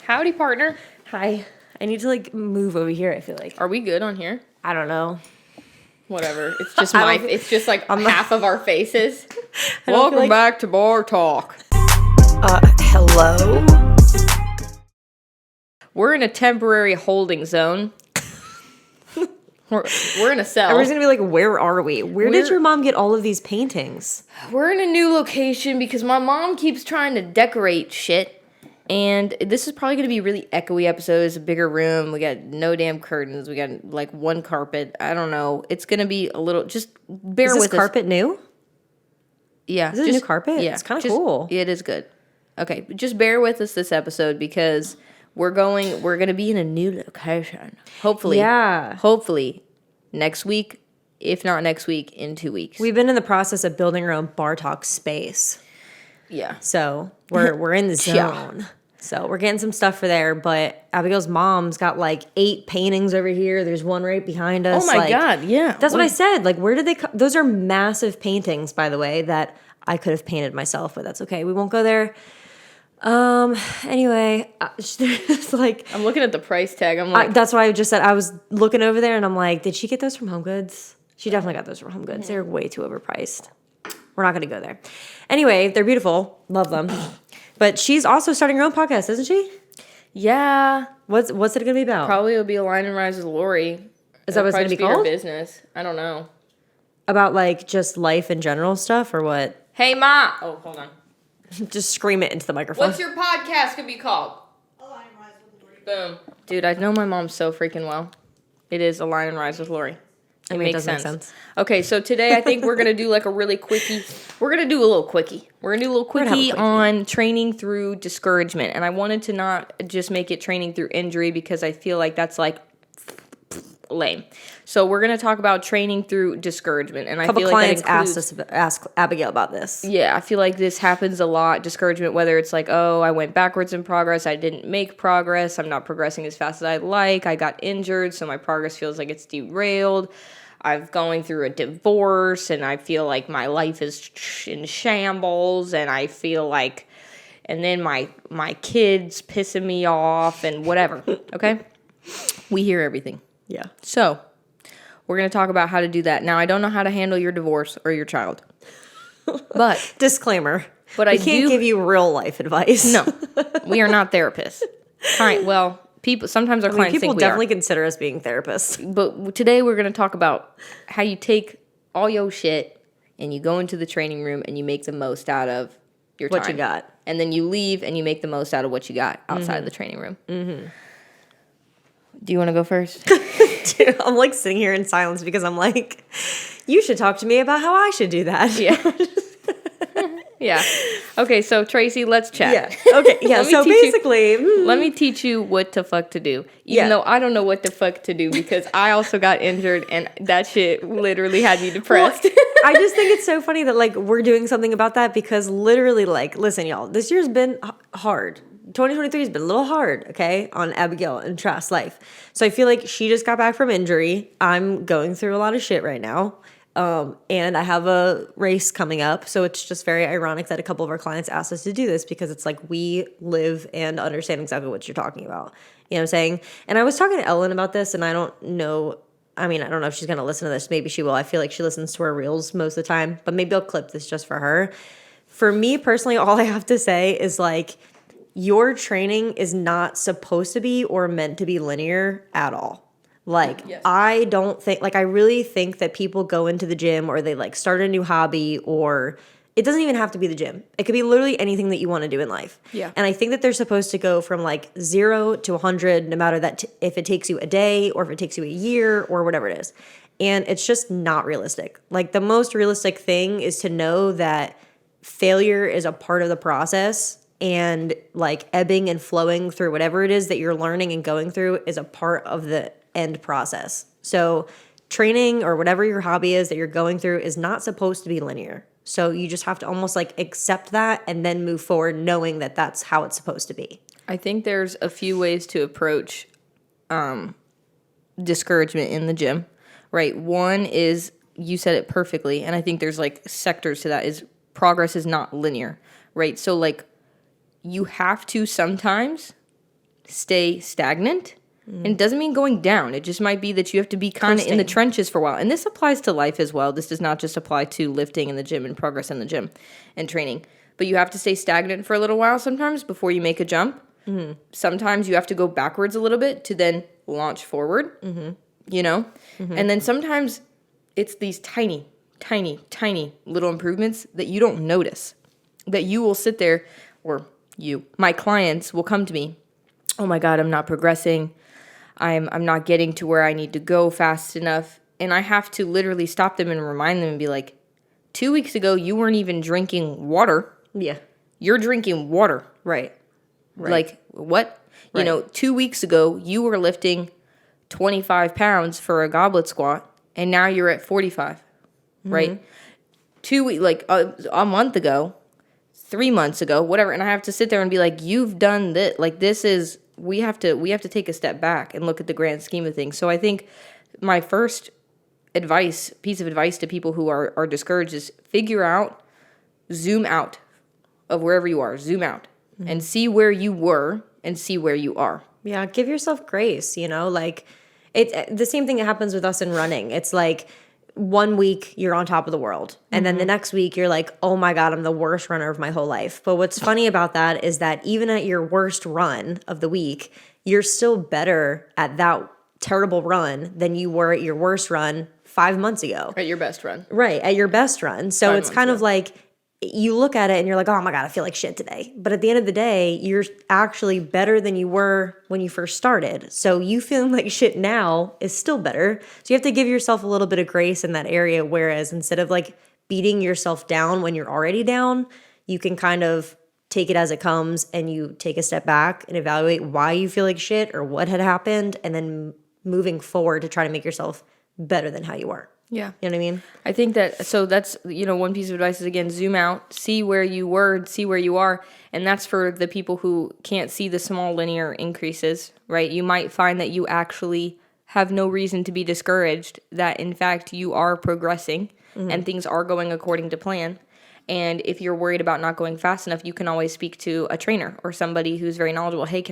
Howdy, partner. Hi. I need to move over here, I feel like. Are we good on here? I don't know. Whatever. It's just it's just like half of our faces. Welcome Welcome back to BarTalk. Hello? We're in a temporary holding zone. We're in a cell. Everyone's gonna be like, where are we? Where did your mom get all of these paintings? We're in a new location because my mom keeps trying to decorate shit. And this is probably going to be a really echoey episode. It's a bigger room. We got no damn curtains. We got like one carpet. I don't know. It's going to be a little, just bear with us. Is this carpet new? Yeah. Is it a new carpet? Yeah. It's kind of cool. It is good. Okay. Just bear with us this episode because we're going to be in a new location. Hopefully. Yeah. Hopefully next week. If not next week, in 2 weeks. We've been in the process of building our own BarTalk space. Yeah. So we're in the zone. Yeah. So we're getting some stuff for there, but Abigail's mom's got like 8 paintings over here. There's one right behind us. Oh my God, yeah. That's what I said. Like, where did they come? Those are massive paintings, by the way, that I could have painted myself, but that's okay. We won't go there. Anyway, it's like... I'm looking at the price tag. I'm like... that's why I just said, I was looking over there and I'm like, did she get those from Home Goods? She definitely got those from Home Goods. They're way too overpriced. We're not going to go there. Anyway, they're beautiful. Love them. But she's also starting her own podcast, isn't she? Yeah. What's it going to be about? Probably it'll be a Line and Rise with Lori. Is that what it's going to be called? Her business. I don't know. About like just life in general stuff or what? Hey, Ma. Oh, hold on. Just scream it into the microphone. What's your podcast going to be called? A Line and Rise with Lori. Boom. Dude, I know my mom so freaking well. It is A Line and Rise with Lori. It makes sense. Okay, so today I think we're going to do like a really quickie. We're going to do a little quickie. We're going to do a little quickie on training through discouragement. And I wanted to not just make it training through injury because I feel like that's like lame. So we're going to talk about training through discouragement. And I feel like clients asked Abigail about this. Yeah, I feel like this happens a lot. Discouragement, whether it's like, oh, I went backwards in progress. I didn't make progress. I'm not progressing as fast as I'd like. I got injured, so my progress feels like it's derailed. I'm going through a divorce, and I feel like my life is in shambles, and I feel like, and then my kid's pissing me off, and whatever, okay? We hear everything. Yeah. So, we're going to talk about how to do that. Now, I don't know how to handle your divorce or your child, but... Disclaimer. But I can't give you real life advice. No, we are not therapists. All right, well... Sometimes our clients think we are. People definitely consider us being therapists. But today we're going to talk about how you take all your shit and you go into the training room and you make the most out of your time. What you got. And then you leave and you make the most out of what you got outside of the training room. Mm-hmm. Do you want to go first? Dude, I'm like sitting here in silence because I'm like, you should talk to me about how I should do that. Yeah. Yeah. Okay, so Tracy, let's chat. Yeah. Okay. Yeah. So basically, let me teach you what the fuck to do. Even though I don't know what the fuck to do because I also got injured and that shit literally had me depressed. Well, I just think it's so funny that like we're doing something about that because literally like, listen, y'all, this year's been hard. 2023 has been a little hard, okay, on Abigail and Trast's life. So I feel like she just got back from injury. I'm going through a lot of shit right now. And I have a race coming up, so it's just very ironic that a couple of our clients asked us to do this because it's like we live and understand exactly what you're talking about. You know what I'm saying? And I was talking to Ellen about this, and I don't know if she's going to listen to this. Maybe she will. I feel like she listens to our reels most of the time, but maybe I'll clip this just for her. For me personally, all I have to say is like, your training is not supposed to be or meant to be linear at all. Like, yes. I don't think, like, I really think that people go into the gym or they, like, start a new hobby or it doesn't even have to be the gym. It could be literally anything that you want to do in life. Yeah. And I think that they're supposed to go from, like, 0 to 100, no matter that if it takes you a day or if it takes you a year or whatever it is. And it's just not realistic. Like, the most realistic thing is to know that failure is a part of the process and, like, ebbing and flowing through whatever it is that you're learning and going through is a part of the end process. So training or whatever your hobby is that you're going through is not supposed to be linear. So you just have to almost like accept that and then move forward knowing that that's how it's supposed to be. I think there's a few ways to approach discouragement in the gym, right? One is, you said it perfectly, and I think there's like sectors to that, is progress is not linear, right? So like you have to sometimes stay stagnant. And it doesn't mean going down. It just might be that you have to be kind of in the trenches for a while. And this applies to life as well. This does not just apply to lifting in the gym and progress in the gym and training. But you have to stay stagnant for a little while sometimes before you make a jump. Mm-hmm. Sometimes you have to go backwards a little bit to then launch forward, you know? Mm-hmm. And then sometimes it's these tiny, tiny, tiny little improvements that you don't notice. That you will sit there, or my clients will come to me, oh my God, I'm not progressing. I'm not getting to where I need to go fast enough. And I have to literally stop them and remind them and be like, 2 weeks ago, you weren't even drinking water. Yeah. You're drinking water. Right. Like, what? Right. You know, 2 weeks ago, you were lifting 25 pounds for a goblet squat, and now you're at 45, right? 2 weeks, like a month ago, 3 months ago, whatever. And I have to sit there and be like, you've done this. Like, this is... We have to take a step back and look at the grand scheme of things. So I think my first piece of advice to people who are discouraged is zoom out of wherever you are, zoom out and see where you were and see where you are. Yeah, give yourself grace, you know, like it's the same thing that happens with us in running. It's like 1 week you're on top of the world. And then the next week you're like, oh my God, I'm the worst runner of my whole life. But what's funny about that is that even at your worst run of the week, you're still better at that terrible run than you were at your worst run 5 months ago. At your best run. Right, at your best run. So it's kind of like you look at it and you're like, oh my God, I feel like shit today. But at the end of the day, you're actually better than you were when you first started. So you feeling like shit now is still better. So you have to give yourself a little bit of grace in that area. Whereas instead of like beating yourself down when you're already down, you can kind of take it as it comes and you take a step back and evaluate why you feel like shit or what had happened. And then moving forward to try to make yourself better than how you were. Yeah. You know what I mean? I think that's, you know, one piece of advice is, again, zoom out, see where you were, see where you are. And that's for the people who can't see the small linear increases, right? You might find that you actually have no reason to be discouraged, that in fact you are progressing and things are going according to plan. And if you're worried about not going fast enough, you can always speak to a trainer or somebody who's very knowledgeable. Hey,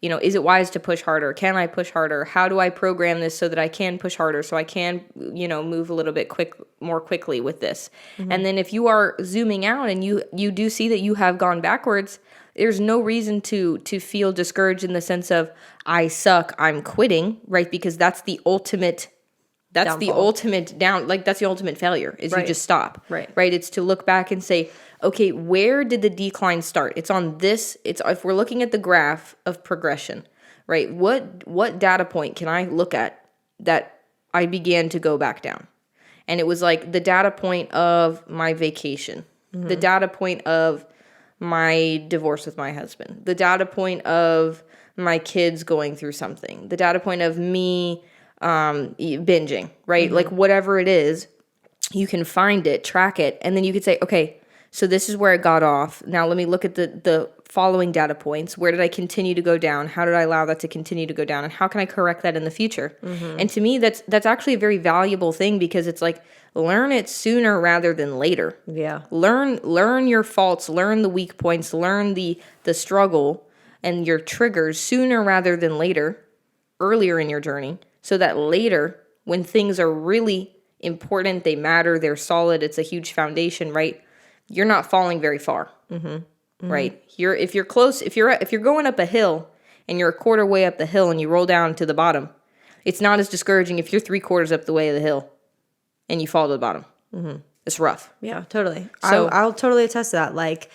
is it wise to push harder? Can I push harder? How do I program this so that I can push harder, so I can, move a little bit more quickly with this? And then if you are zooming out and you do see that you have gone backwards, there's no reason to feel discouraged in the sense of, I suck, I'm quitting, right? Because that's the ultimate that's the ultimate that's the ultimate failure, is you just stop. Right. It's to look back and say, okay, where did the decline start? It's on this. If we're looking at the graph of progression, right? What data point can I look at that I began to go back down? And it was like the data point of my vacation, the data point of my divorce with my husband, the data point of my kids going through something, the data point of me binging, right? Like whatever it is, you can find it, track it, and then you could say, okay, so this is where I got off. Now let me look at the following data points. Where did I continue to go down? How did I allow that to continue to go down? And how can I correct that in the future? And to me, that's actually a very valuable thing, because it's like, learn it sooner rather than later. Yeah. Learn your faults, learn the weak points, learn the struggle and your triggers sooner rather than later, earlier in your journey, so that later, when things are really important, they matter, they're solid, it's a huge foundation, right? You're not falling very far, right? If you're going up a hill and you're a quarter way up the hill and you roll down to the bottom, it's not as discouraging if you're 3/4 up the way of the hill and you fall to the bottom. It's rough. Yeah, totally. So I'll totally attest to that. Like,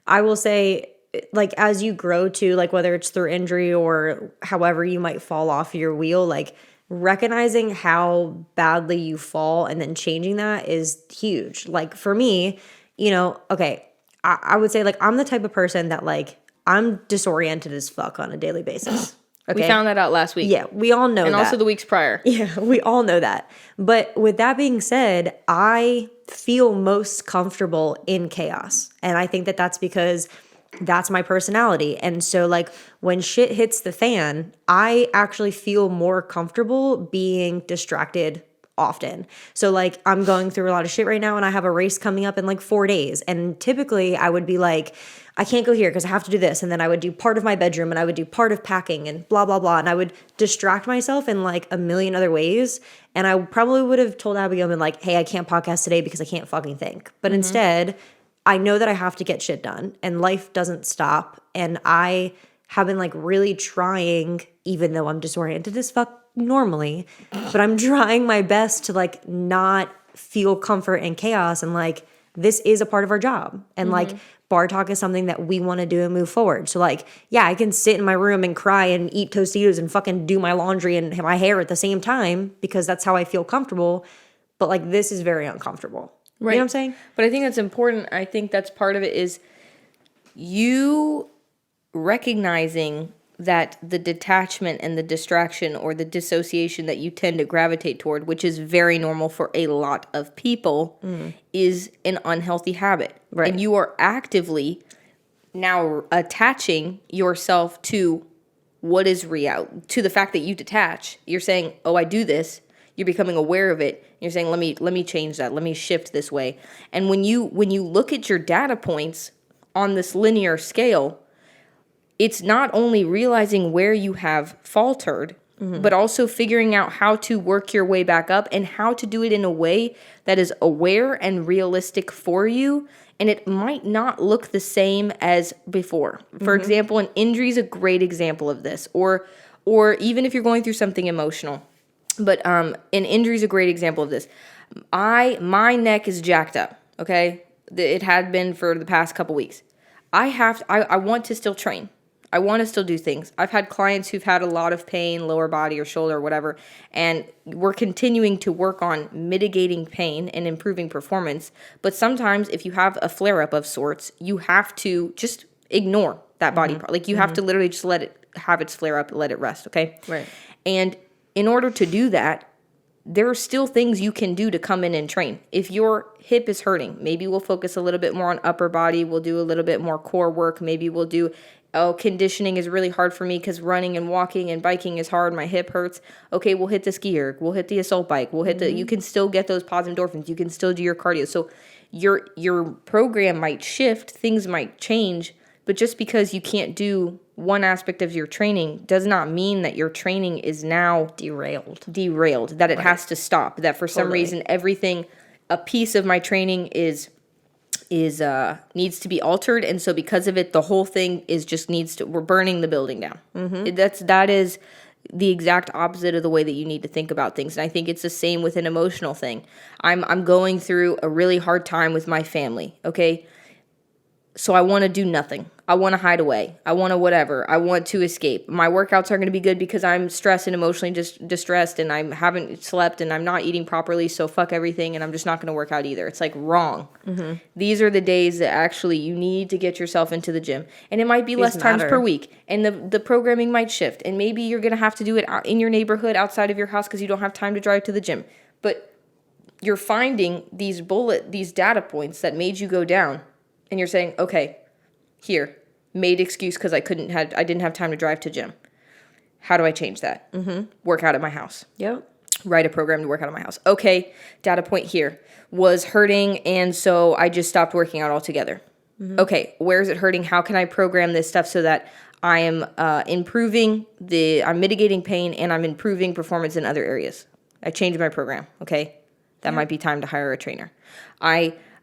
I will say, like, as you grow to, like, whether it's through injury or however you might fall off your wheel, like, recognizing how badly you fall and then changing that is huge. Like, for me, okay, I would say, like, I'm the type of person that, like, I'm disoriented as fuck on a daily basis. Okay? We found that out last week. Yeah, we all know that. And also the weeks prior. Yeah, we all know that. But with that being said, I feel most comfortable in chaos. And I think that that's because that's my personality. And so, like, when shit hits the fan, I actually feel more comfortable being distracted often. So like I'm going through a lot of shit right now and I have a race coming up in like 4 days. And typically I would be like, I can't go here because I have to do this. And then I would do part of my bedroom and I would do part of packing and blah, blah, blah. And I would distract myself in like a million other ways. And I probably would have told Abigail and like, hey, I can't podcast today because I can't fucking think. But instead, I know that I have to get shit done and life doesn't stop. And I have been like really trying, even though I'm disoriented as fuck normally, but I'm trying my best to like not feel comfort in chaos. And like, this is a part of our job. And like, BarTalk is something that we want to do and move forward. So like, yeah, I can sit in my room and cry and eat Tostitos and fucking do my laundry and my hair at the same time because that's how I feel comfortable. But like, this is very uncomfortable. Right. You know what I'm saying? But I think that's important. I think that's part of it is you recognizing that the detachment and the distraction or the dissociation that you tend to gravitate toward, which is very normal for a lot of people, is an unhealthy habit. Right. And you are actively now attaching yourself to what is real, to the fact that you detach. You're saying, oh, I do this. You're becoming aware of it. You're saying, let me change that. Let me shift this way. And when you look at your data points on this linear scale, it's not only realizing where you have faltered, but also figuring out how to work your way back up and how to do it in a way that is aware and realistic for you. And it might not look the same as before. For example, an injury is a great example of this, or even if you're going through something emotional. But an injury is a great example of this. My neck is jacked up, okay? It had been for the past couple weeks. I want to still train. I want to still do things. I've had clients who've had a lot of pain, lower body or shoulder or whatever, and we're continuing to work on mitigating pain and improving performance. But sometimes if you have a flare-up of sorts, you have to just ignore that body part. Like you have to literally just let it have its flare up, let it rest, okay? Right. And in order to do that, there are still things you can do to come in and train. If your hip is hurting, maybe we'll focus a little bit more on upper body. We'll do a little bit more core work. Maybe we'll do, conditioning is really hard for me because running and walking and biking is hard. My hip hurts. Okay, we'll hit the ski erg. We'll hit the assault bike. We'll hit you can still get those positive endorphins. You can still do your cardio. So your program might shift. Things might change. But just because you can't do one aspect of your training does not mean that your training is now derailed, that it has to stop, that for some reason everything, a piece of my training is needs to be altered, and so because of it the whole thing is just we're burning the building down. That is the exact opposite of the way that you need to think about things. And I think it's the same with an emotional thing. I'm going through a really hard time with my family, okay? So I want to do nothing. I want to hide away. I want to whatever. I want to escape. My workouts are going to be good because I'm stressed and emotionally distressed and I haven't slept and I'm not eating properly. So fuck everything and I'm just not going to work out either. It's like wrong. These are the days that actually you need to get yourself into the gym. And it might be less times per week. And the programming might shift. And maybe you're going to have to do it in your neighborhood outside of your house because you don't have time to drive to the gym. But you're finding these data points that made you go down. And you're saying, okay, here, made excuse because I didn't have time to drive to gym. How do I change that? Work out at my house. Yep. Write a program to work out at my house. Okay, data point here was hurting, and so I just stopped working out altogether. Okay, where is it hurting? How can I program this stuff so that I am I'm mitigating pain and I'm improving performance in other areas? I changed my program. Okay, that might be time to hire a trainer.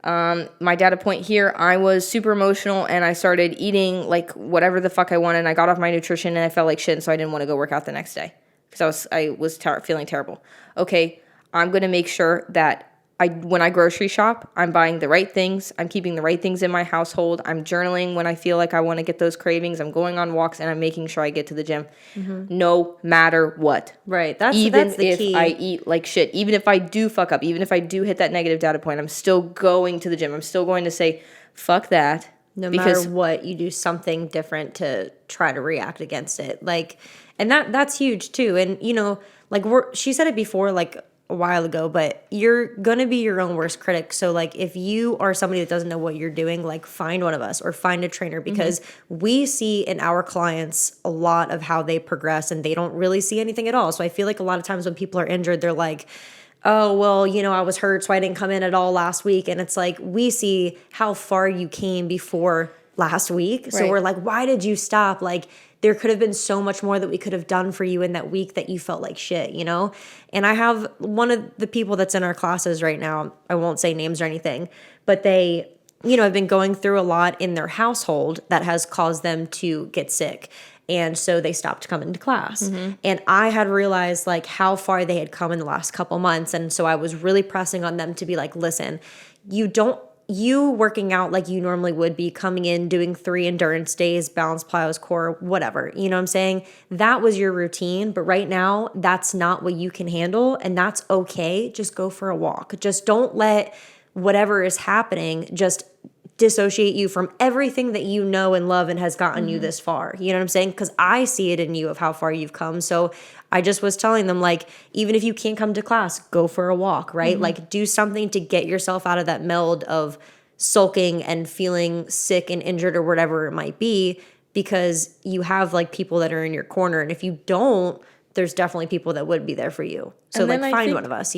My data point here, I was super emotional and I started eating like whatever the fuck I wanted. And I got off my nutrition and I felt like shit, and so I didn't want to go work out the next day because I was feeling terrible. Okay, I'm going to make sure that when I grocery shop, I'm buying the right things. I'm keeping the right things in my household. I'm journaling when I feel like I want to get those cravings. I'm going on walks and I'm making sure I get to the gym no matter what. Right. That's the key. I eat like shit, even if I do fuck up, even if I do hit that negative data point, I'm still going to the gym. I'm still going to say, fuck that. No matter what, you do something different to try to react against it. Like, and that's huge too. And, you know, like she said it before, like, a while ago, but you're gonna be your own worst critic. So like if you are somebody that doesn't know what you're doing, like find one of us or find a trainer, because we see in our clients a lot of how they progress and they don't really see anything at all. So I feel like a lot of times when people are injured, they're like, oh, well, I was hurt, so I didn't come in at all last week. And it's like, we see how far you came before last week. So we're like, why did you stop? Like, there could have been so much more that we could have done for you in that week that you felt like shit, And I have one of the people that's in our classes right now, I won't say names or anything, but they, have been going through a lot in their household that has caused them to get sick. And so they stopped coming to class. And I had realized like how far they had come in the last couple months. And so I was really pressing on them to be like, listen, you working out like you normally would be, coming in, doing 3 endurance days, balance plyos, core, whatever, you know what I'm saying? That was your routine. But right now, that's not what you can handle. And that's okay. Just go for a walk. Just don't let whatever is happening just dissociate you from everything that you know and love and has gotten you this far. You know what I'm saying? Because I see it in you of how far you've come. So I just was telling them, like, even if you can't come to class, go for a walk, right? Like, do something to get yourself out of that meld of sulking and feeling sick and injured or whatever it might be, because you have like people that are in your corner. And if you don't, there's definitely people that would be there for you. So like find one of us,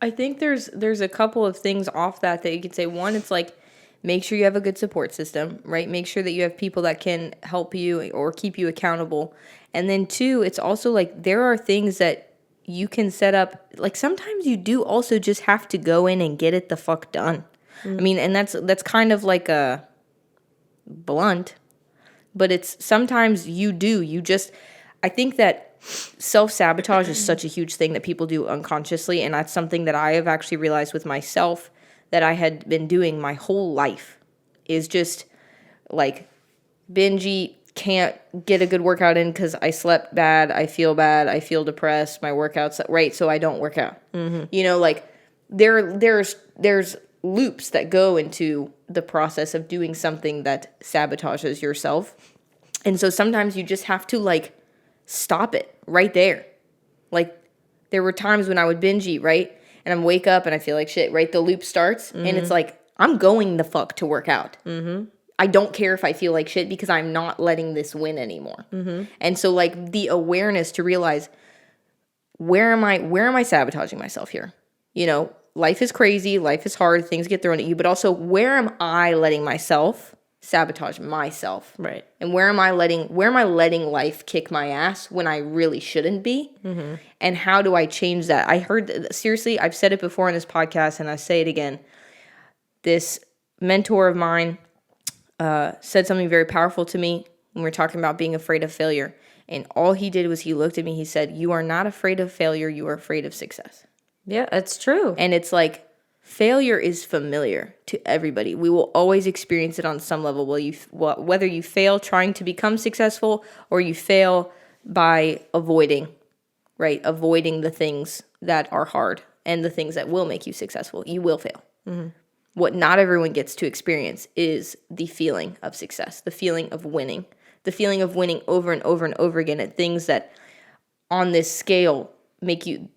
I think there's a couple of things off that you could say. One, it's like, make sure you have a good support system, right? Make sure that you have people that can help you or keep you accountable. And then 2, it's also like there are things that you can set up. Like sometimes you do also just have to go in and get it the fuck done. I mean, and that's kind of like a blunt, but it's sometimes I think that self-sabotage is such a huge thing that people do unconsciously. And that's something that I have actually realized with myself that I had been doing my whole life, is just like binge eat, can't get a good workout in because I slept bad, I feel depressed, my workouts, right? So I don't work out. Like there's loops that go into the process of doing something that sabotages yourself. And so sometimes you just have to like stop it right there. Like there were times when I would binge eat, right? And I wake up and I feel like shit, right? The loop starts and it's like, I'm going the fuck to work out. I don't care if I feel like shit because I'm not letting this win anymore. And so like the awareness to realize, where am I sabotaging myself here? Life is crazy, life is hard, things get thrown at you, but also where am I letting myself sabotage myself? Right. And where am I letting life kick my ass when I really shouldn't be? And how do I change that? Seriously, I've said it before in this podcast and I say it again. This mentor of mine said something very powerful to me when we were talking about being afraid of failure. And all he did was he looked at me, he said, "You are not afraid of failure, you are afraid of success." Yeah, it's true. And it's like, failure is familiar to everybody. We will always experience it on some level. Whether you fail trying to become successful or you fail by avoiding the things that are hard and the things that will make you successful, you will fail. What not everyone gets to experience is the feeling of success, the feeling of winning over and over and over again at things that on this scale make you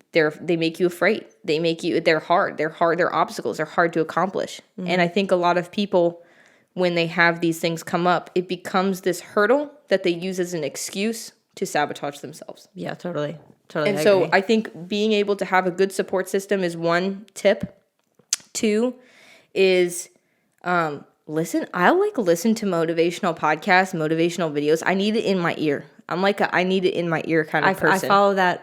afraid. They're hard. They're obstacles. They're hard to accomplish. And I think a lot of people, when they have these things come up, it becomes this hurdle that they use as an excuse to sabotage themselves. Yeah, totally. And so I think being able to have a good support system is one tip. 2 is listen. I listen to motivational podcasts, motivational videos. I need it in my ear. I'm like I need it in my ear kind of person. I follow that.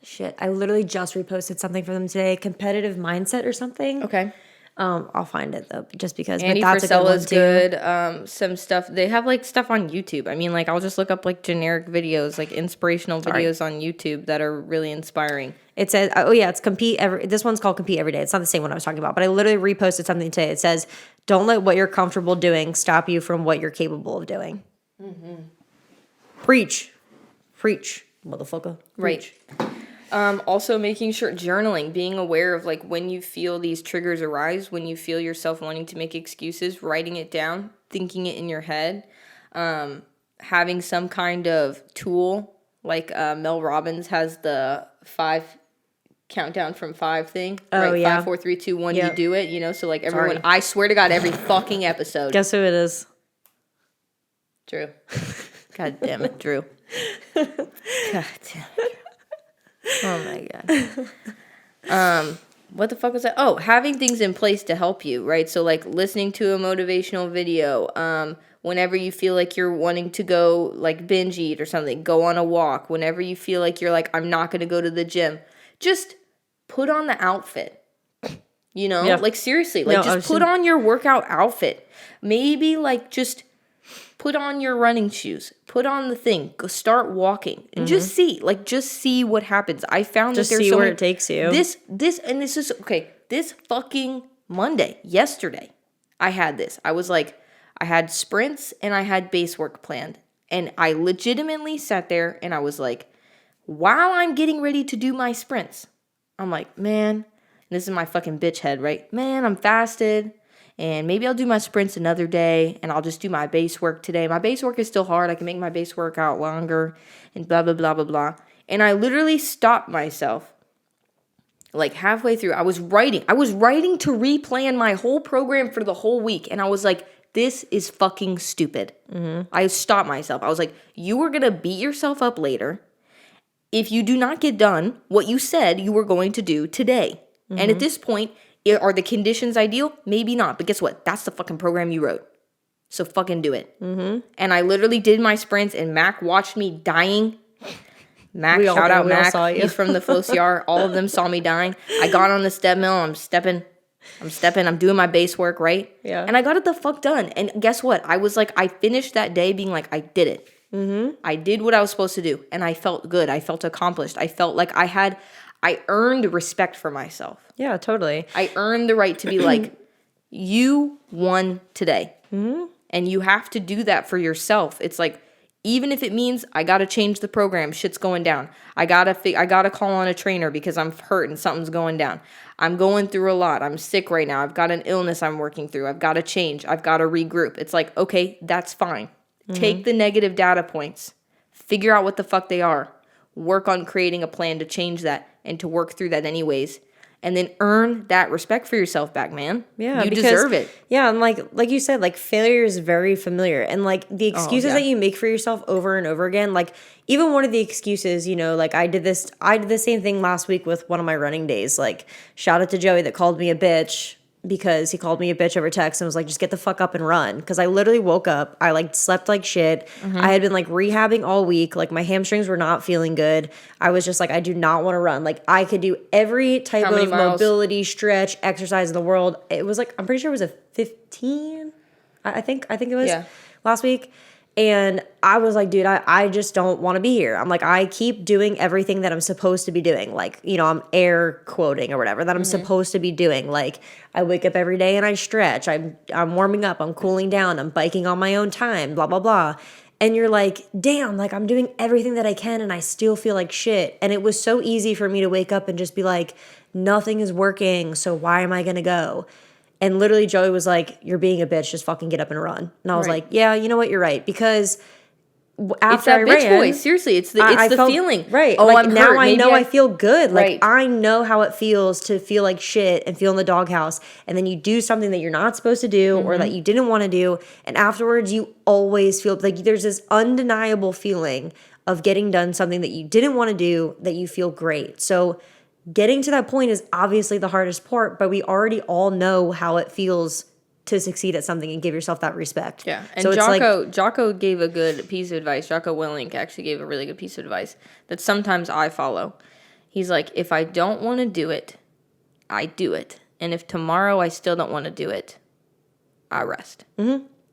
Shit. I literally just reposted something for them today. Competitive mindset or something. Okay. I'll find it though, just because. Andy but that's Frisella's good. Some stuff they have like stuff on YouTube. I mean, like I'll just look up like generic videos, like inspirational videos on YouTube that are really inspiring. It says, it's this one's called Compete Every Day. It's not the same one I was talking about, but I literally reposted something today. It says, "Don't let what you're comfortable doing stop you from what you're capable of doing." Preach, motherfucker. Right. Also making sure journaling, being aware of like when you feel these triggers arise, when you feel yourself wanting to make excuses, writing it down, thinking it in your head, having some kind of tool like Mel Robbins has the 5 countdown from 5 thing. Oh, right? yeah. 5, 4, 3, 2, 1, you do it, so like everyone, I swear to God, every fucking episode. Guess who it is? Drew. God damn it, Drew. God damn it. Oh my God. What the fuck was that? Oh, having things in place to help you, right? So like listening to a motivational video, whenever you feel like you're wanting to go like binge eat or something, go on a walk. Whenever you feel like you're like, I'm not going to go to the gym, just put on the outfit. You know, like seriously, like just put on your workout outfit. Maybe like just put on your running shoes, put on the thing, go start walking and just see what happens. I found just that there's see so where many, it takes you. This is okay. This fucking Monday, yesterday, I had this. I was like, I had sprints and I had base work planned. And I legitimately sat there and I was like, while I'm getting ready to do my sprints, I'm like, man, this is my fucking bitch head, right? Man, I'm fasted and maybe I'll do my sprints another day and I'll just do my base work today. My base work is still hard. I can make my base workout longer and blah, blah, blah, blah, blah. And I literally stopped myself like halfway through. I was writing to replan my whole program for the whole week. And I was like, this is fucking stupid. I stopped myself. I was like, you are going to beat yourself up later if you do not get done what you said you were going to do today. And at this point, are the conditions ideal? Maybe not. But guess what? That's the fucking program you wrote. So fucking do it. And I literally did my sprints and Mac watched me dying. Mac, shout out Mac. He's from the Flow CR. All of them saw me dying. I got on the step mill. I'm stepping. I'm doing my base work, right? Yeah. And I got it the fuck done. And guess what? I was like, I finished that day being like, I did it. I did what I was supposed to do. And I felt good. I felt accomplished. I felt like I earned respect for myself. Yeah, totally. I earned the right to be like, you won today. And you have to do that for yourself. It's like, even if it means I got to change the program, shit's going down. I got to call on a trainer because I'm hurt and something's going down. I'm going through a lot. I'm sick right now. I've got an illness I'm working through. I've got to change. I've got to regroup. It's like, okay, that's fine. Take the negative data points. Figure out what the fuck they are. Work on creating a plan to change that and to work through that anyways. And then earn that respect for yourself back, man. Yeah, you deserve it. Yeah, and like you said, like failure is very familiar, and like the excuses that you make for yourself over and over again. Like even one of the excuses, you know, like I did the same thing last week with one of my running days. Like shout out to Joey that called me a bitch because he called me a bitch over text and was like, just get the fuck up and run. Because I literally woke up, I like slept like shit. I had been like rehabbing all week. Like my hamstrings were not feeling good. I was just like, I do not want to run. Like I could do every type of mobility, stretch, exercise in the world. It was like, I'm pretty sure it was a 15. I think it was last week. And I was like, dude, I just don't want to be here. I'm like, I keep doing everything that I'm supposed to be doing. Like, you know, I'm air quoting or whatever that I'm supposed to be doing. Like, I wake up every day and I stretch. I'm warming up. I'm cooling down. I'm biking on my own time, blah, blah, blah. And you're like, damn, like I'm doing everything that I can and I still feel like shit. And it was so easy for me to wake up and just be like, nothing is working. So why am I going to go? And literally Joey was like, you're being a bitch, just fucking get up and run. And I was like, yeah, you know what, you're right. Because after it's that I bitch ran, voice. Seriously, it's the feeling. Right. Oh, like I'm now hurt. I know I feel good. Right. Like I know how it feels to feel like shit and feel in the doghouse. And then you do something that you're not supposed to do or that you didn't want to do. And afterwards you always feel like there's this undeniable feeling of getting done something that you didn't want to do that you feel great. So getting to that point is obviously the hardest part, but we already all know how it feels to succeed at something and give yourself that respect. Yeah, and so Jocko gave a good piece of advice. Jocko Willink actually gave a really good piece of advice that sometimes I follow. He's like, if I don't want to do it, I do it. And if tomorrow I still don't want to do it, I rest.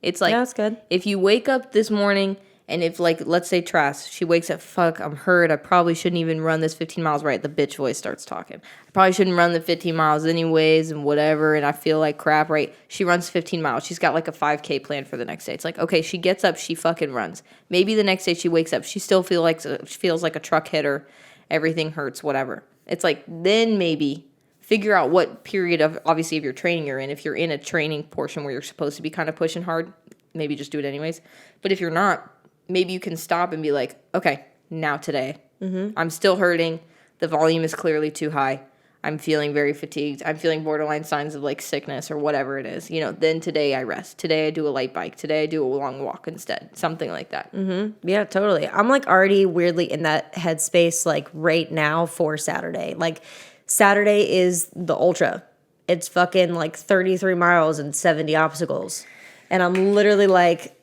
It's like, that's good. If you wake up this morning and if, like, let's say Trass, she wakes up, fuck, I'm hurt. I probably shouldn't even run this 15 miles, right? The bitch voice starts talking. I probably shouldn't run the 15 miles anyways and whatever, and I feel like crap, right? She runs 15 miles. She's got, like, a 5K plan for the next day. It's like, okay, she gets up, she fucking runs. Maybe the next day she wakes up, she still feels like a truck hit her. Everything hurts, whatever. It's like, then maybe figure out what period of, obviously, if you're training you're in. If you're in a training portion where you're supposed to be kind of pushing hard, maybe just do it anyways. But if you're not, maybe you can stop and be like, okay, now today. I'm still hurting. The volume is clearly too high. I'm feeling very fatigued. I'm feeling borderline signs of like sickness or whatever it is. You know, then today I rest. Today I do a light bike. Today I do a long walk instead. Something like that. Mm-hmm. Yeah, totally. I'm like already weirdly in that headspace like right now for Saturday. Like Saturday is the ultra. It's fucking like 33 miles and 70 obstacles. And I'm literally like,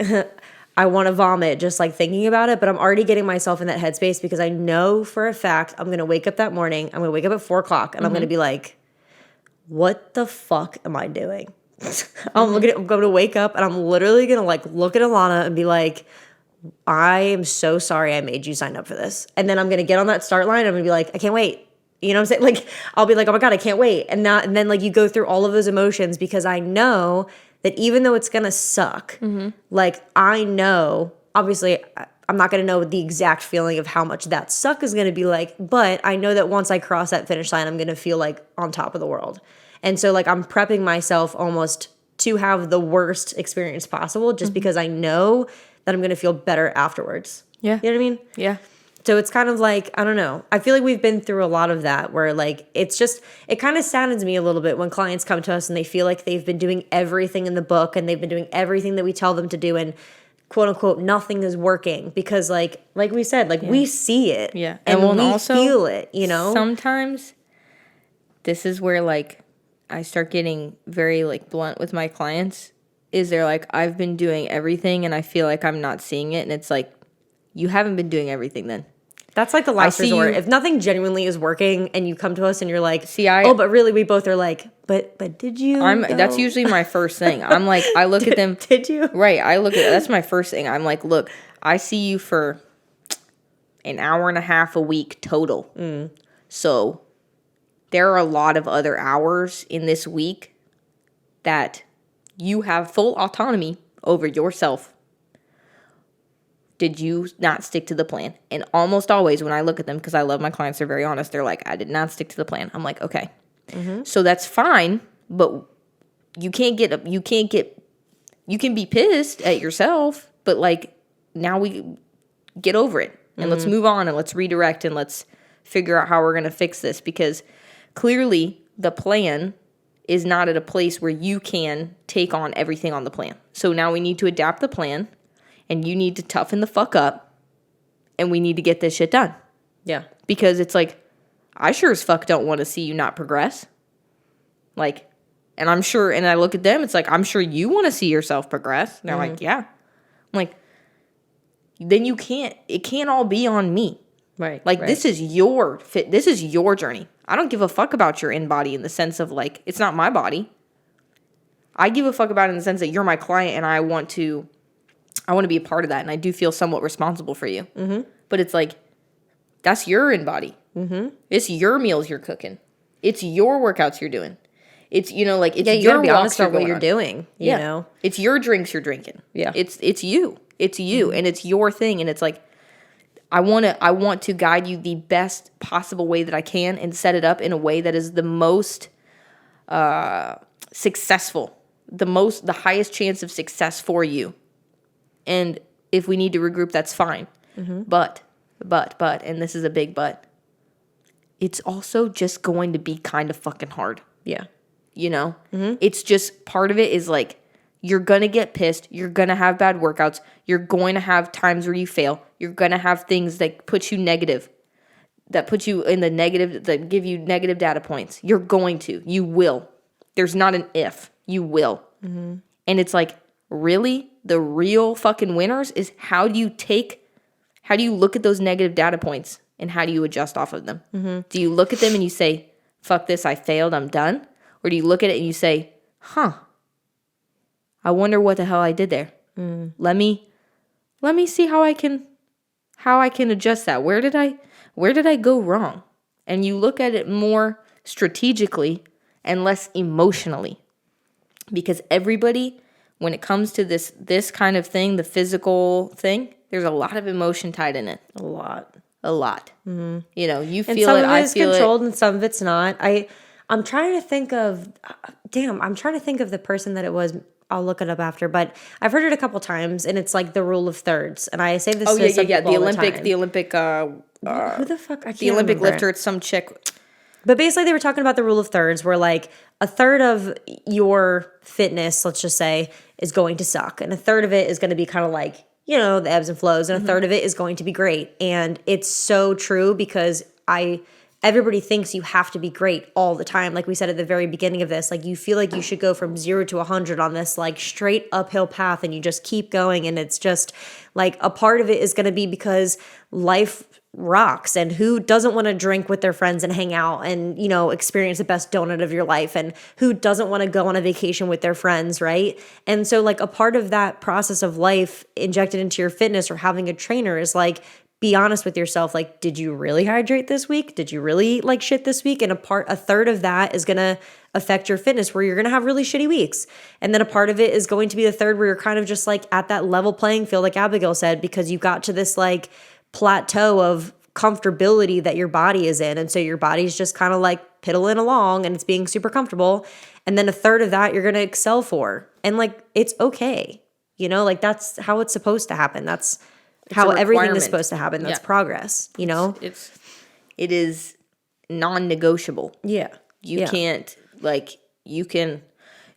I want to vomit just like thinking about it, but I'm already getting myself in that headspace because I know for a fact I'm going to wake up that morning. I'm going to wake up at 4 o'clock and I'm going to be like, what the fuck am I doing? I'm going to wake up and I'm literally going to like look at Alana and be like, I am so sorry I made you sign up for this. And then I'm going to get on that start line and I'm going to be like, I can't wait. You know what I'm saying? Like, I'll be like, oh my God, I can't wait. And then like you go through all of those emotions because I know that even though it's going to suck, like I know, obviously I'm not going to know the exact feeling of how much that suck is going to be like, but I know that once I cross that finish line, I'm going to feel like on top of the world. And so like I'm prepping myself almost to have the worst experience possible just because I know that I'm going to feel better afterwards. Yeah. You know what I mean? Yeah. So it's kind of like, I don't know. I feel like we've been through a lot of that where like, it's just, it kind of saddens me a little bit when clients come to us and they feel like they've been doing everything in the book and they've been doing everything that we tell them to do and quote unquote, nothing is working because like we said, like we see it. Yeah. And well, we also, feel it, you know? Sometimes this is where like I start getting very like blunt with my clients is they're like, I've been doing everything and I feel like I'm not seeing it. And it's like, you haven't been doing everything then. That's like the last resort. If nothing genuinely is working and you come to us and you're like, but really we both are like, but did you? That's usually my first thing. I'm like, I look at them. Did you? Right. That's my first thing. I'm like, look, I see you for an hour and a half a week total. So there are a lot of other hours in this week that you have full autonomy over yourself. Did you not stick to the plan? And almost always when I look at them, because I love my clients, they're very honest. They're like, I did not stick to the plan. I'm like, okay. So that's fine, but you can be pissed at yourself, but like now we get over it and let's move on and let's redirect and let's figure out how we're going to fix this because clearly the plan is not at a place where you can take on everything on the plan. So now we need to adapt the plan. And you need to toughen the fuck up. And we need to get this shit done. Yeah. Because it's like, I sure as fuck don't want to see you not progress. Like, and I'm sure, and I look at them, it's like, I'm sure you want to see yourself progress. And they're like, yeah. I'm like, then it can't all be on me. Right. Like, this is your this is your journey. I don't give a fuck about your in-body in the sense of like, it's not my body. I give a fuck about it in the sense that you're my client and I want to be a part of that, and I do feel somewhat responsible for you. But it's like, that's your in-body. It's your meals you're cooking. It's your workouts you're doing. It's, you know, like, it's you your be walks honest about what you're doing, you know? It's your drinks you're drinking. Yeah. It's you. It's you, and it's your thing, and it's like, I want to guide you the best possible way that I can and set it up in a way that is the most successful, the highest chance of success for you. And if we need to regroup, that's fine. But, and this is a big but, it's also just going to be kind of fucking hard. Yeah. You know? It's just, part of it is like, you're going to get pissed. You're going to have bad workouts. You're going to have times where you fail. You're going to have things that put you negative, that put you in the negative, that give you negative data points. You're going to. You will. There's not an if. You will. And it's like, really? The real fucking winners is how do you look at those negative data points and how do you adjust off of them? Do you look at them and you say, fuck this, I failed, I'm done? Or do you look at it and you say, I wonder what the hell I did there. Let me see how I can adjust that. Where did I go wrong? And you look at it more strategically and less emotionally. Because everybody, when it comes to this kind of thing, the physical thing, there's a lot of emotion tied in it. A lot. You know, you feel it, I feel it. And some of it is controlled and some of it's not. I'm trying to think of the person that it was. I'll look it up after, but I've heard it a couple times, and it's like the rule of thirds. And I say this to some people all the time. The Olympic, who the fuck? I can't the Olympic remember. lifter. It's some chick. But basically they were talking about the rule of thirds where like a third of your fitness, let's just say, is going to suck. And a third of it is going to be kind of like, you know, the ebbs and flows. And a third of it is going to be great. And it's so true because everybody thinks you have to be great all the time. Like we said at the very beginning of this, like you feel like you should go from 0 to 100 on this like straight uphill path and you just keep going. And it's just like a part of it is going to be because life rocks, and who doesn't want to drink with their friends and hang out and, you know, experience the best donut of your life, and who doesn't want to go on a vacation with their friends, right? And so like a part of that process of life injected into your fitness or having a trainer is like, be honest with yourself. Like, did you really hydrate this week? Did you really like shit this week? And a third of that is going to affect your fitness where you're going to have really shitty weeks. And then a part of it is going to be the third where you're kind of just like at that level playing field, like Abigail said, because you got to this like plateau of comfortability that your body is in. And so your body's just kind of like piddling along and it's being super comfortable. And then a third of that you're going to excel for. And like, it's okay. You know, like that's how it's supposed to happen. That's how everything is supposed to happen. That's progress, you know? It is non-negotiable. Yeah. You can't, like, you can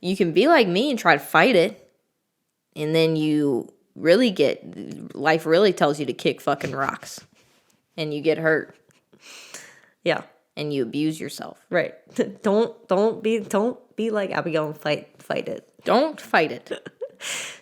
be like me and try to fight it. And then you really life really tells you to kick fucking rocks. And you get hurt. Yeah. And you abuse yourself. Right. Don't be like Abigail and fight it. Don't fight it.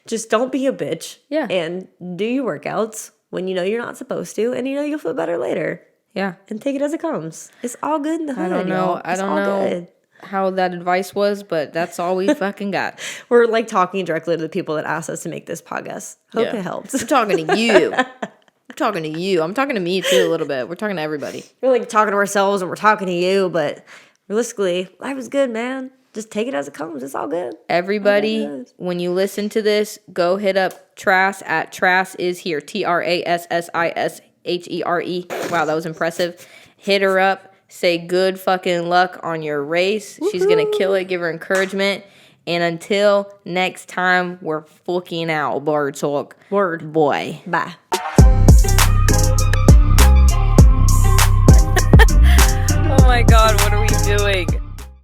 Just don't be a bitch. Yeah. And do your workouts when you know you're not supposed to, and you know you'll feel better later. Yeah. And take it as it comes. It's all good in the hood. I don't know. I don't know how that advice was, but that's all we fucking got. We're like talking directly to the people that asked us to make this podcast. Hope it helps. I'm talking to you. I'm talking to you. I'm talking to me too a little bit. We're talking to everybody. We're like talking to ourselves and we're talking to you, but realistically, life is good, man. Just take it as it comes. It's all good. Everybody, when you listen to this, go hit up Trass at Trass is here. TRASSISHERE. Wow, that was impressive. Hit her up. Say good fucking luck on your race. Woo-hoo. She's going to kill it. Give her encouragement. And until next time, we're fucking out. BarTalk. Word. Boy. Bye.